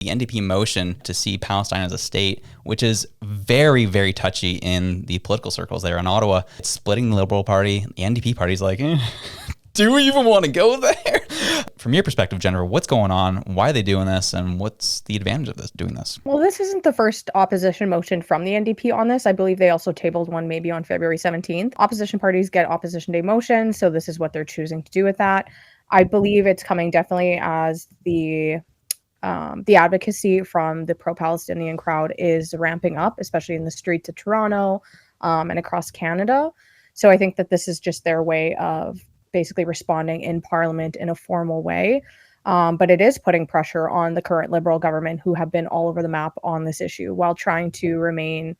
The NDP motion to see Palestine as a state, which is very, very touchy in the political circles there in Ottawa. It's splitting the Liberal Party. The NDP party is like, do we even want to go there? From your perspective, Jennifer, what's going on? Why are they doing this? And what's the advantage of doing this? Well, this isn't the first opposition motion from the NDP on this. I believe they also tabled one maybe on February 17th. Opposition parties get opposition day motions, so this is what they're choosing to do with that. I believe it's coming definitely as the advocacy from the pro-Palestinian crowd is ramping up, especially in the streets of Toronto and across Canada. So I think that this is just their way of basically responding in Parliament in a formal way. But it is putting pressure on the current Liberal government, who have been all over the map on this issue while trying to remain,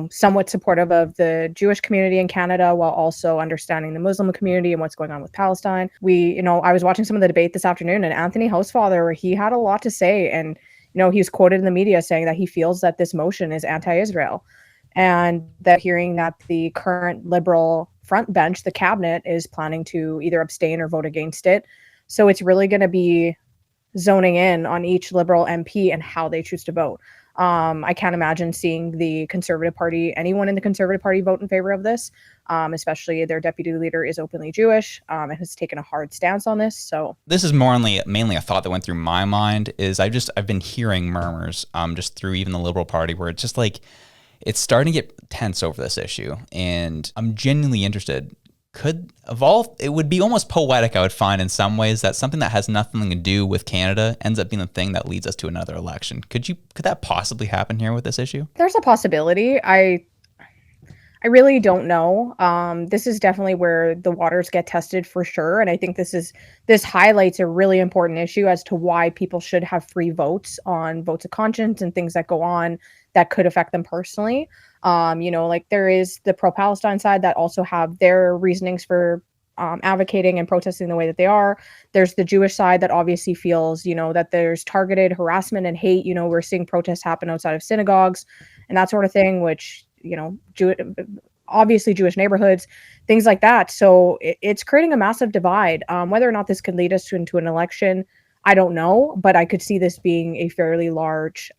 somewhat supportive of the Jewish community in Canada while also understanding the Muslim community and what's going on with Palestine. I was watching some of the debate this afternoon, and Anthony Housefather, he had a lot to say. And, he was quoted in the media saying that he feels that this motion is anti-Israel, and that hearing that the current Liberal front bench, the cabinet, is planning to either abstain or vote against it. So it's really going to be zoning in on each Liberal MP and how they choose to vote. I can't imagine seeing the Conservative Party, anyone in the Conservative Party, vote in favor of this, especially their deputy leader is openly Jewish and has taken a hard stance on this. So this is mainly a thought that went through my mind. Is I've been hearing murmurs just through even the Liberal Party where it's just like it's starting to get tense over this issue, and I'm genuinely interested. Could evolve. It would be almost poetic, I would find, in some ways, that something that has nothing to do with Canada ends up being the thing that leads us to another election. Could that possibly happen here with this issue? There's a possibility. I really don't know. This is definitely where the waters get tested for sure, and I think this highlights a really important issue as to why people should have free votes on votes of conscience and things that go on that could affect them personally. There is the pro-Palestine side that also have their reasonings for advocating and protesting the way that they are. There's the Jewish side that obviously feels, that there's targeted harassment and hate. We're seeing protests happen outside of synagogues and that sort of thing, which, obviously Jewish neighborhoods, things like that. So it's creating a massive divide. Whether or not this could lead us into an election, I don't know, but I could see this being a fairly large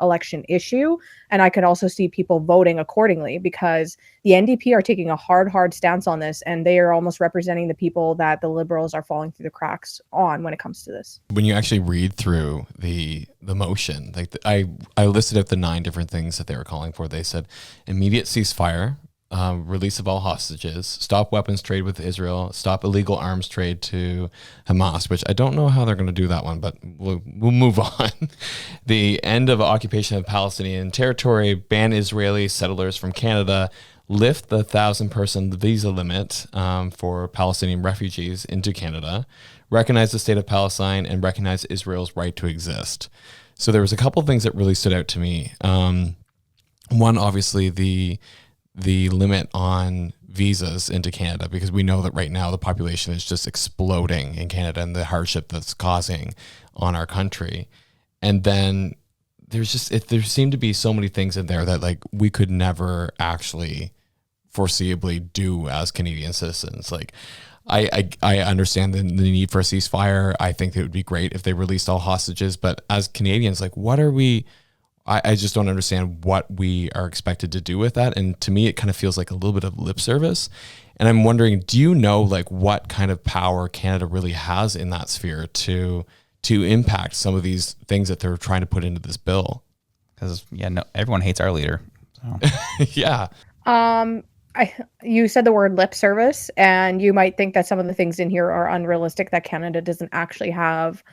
election issue. And I could also see people voting accordingly because the NDP are taking a hard stance on this, and they are almost representing the people that the Liberals are falling through the cracks on when it comes to this. When you actually read through the motion, I listed out the 9 different things that they were calling for. They said immediate ceasefire, release of all hostages, stop weapons trade with Israel, stop illegal arms trade to Hamas, which I don't know how they're going to do that one, but we'll move on. The end of occupation of Palestinian territory, ban Israeli settlers from Canada, lift the 1,000-person visa limit for Palestinian refugees into Canada, recognize the state of Palestine, and recognize Israel's right to exist. So there was a couple of things that really stood out to me. One, obviously, the limit on visas into Canada, because we know that right now the population is just exploding in Canada and the hardship that's causing on our country. And then there seem to be so many things in there that we could never actually foreseeably do as Canadian citizens. I understand the need for a ceasefire. I think it would be great if they released all hostages, but as Canadians, what are we? I just don't understand what we are expected to do with that. And to me, it kind of feels like a little bit of lip service. And I'm wondering, do you know what kind of power Canada really has in that sphere to impact some of these things that they're trying to put into this bill? Because everyone hates our leader. So. Yeah. You said the word lip service, and you might think that some of the things in here are unrealistic, that Canada doesn't actually have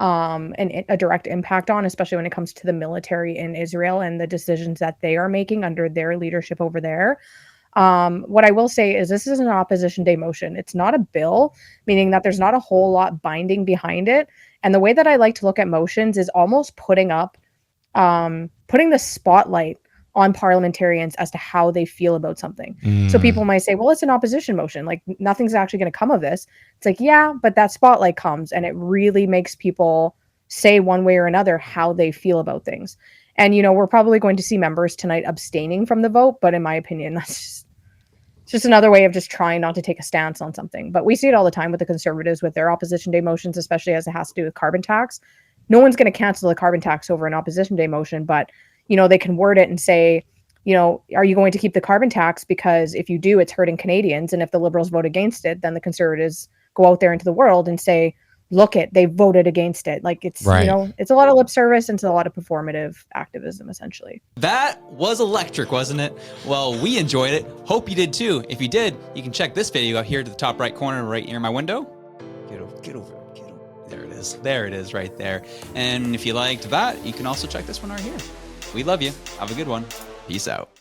a direct impact on, especially when it comes to the military in Israel and the decisions that they are making under their leadership over there. What I will say is this is an opposition day motion. It's not a bill, meaning that there's not a whole lot binding behind it. And the way that I like to look at motions is almost putting the spotlight on parliamentarians as to how they feel about something. So people might say, well, it's an opposition motion. Nothing's actually going to come of this. It's yeah, but that spotlight comes and it really makes people say one way or another how they feel about things. And, we're probably going to see members tonight abstaining from the vote. But in my opinion, that's just another way of just trying not to take a stance on something. But we see it all the time with the Conservatives with their opposition day motions, especially as it has to do with carbon tax. no one's going to cancel the carbon tax over an opposition day motion, but, you know, they can word it and say, you know, are you going to keep the carbon tax? Because if you do, it's hurting Canadians. And if the Liberals vote against it, then the Conservatives go out there into the world and say, look it, they voted against it. Like it's, Right. you know, it's a lot of lip service and it's a lot of performative activism, essentially. That was electric, wasn't it? Well, we enjoyed it. Hope you did too. If you did, you can check this video out here to the top right corner right near my window. Get over. There it is. There it is right there. And if you liked that, you can also check this one right here. We love you. Have a good one. Peace out.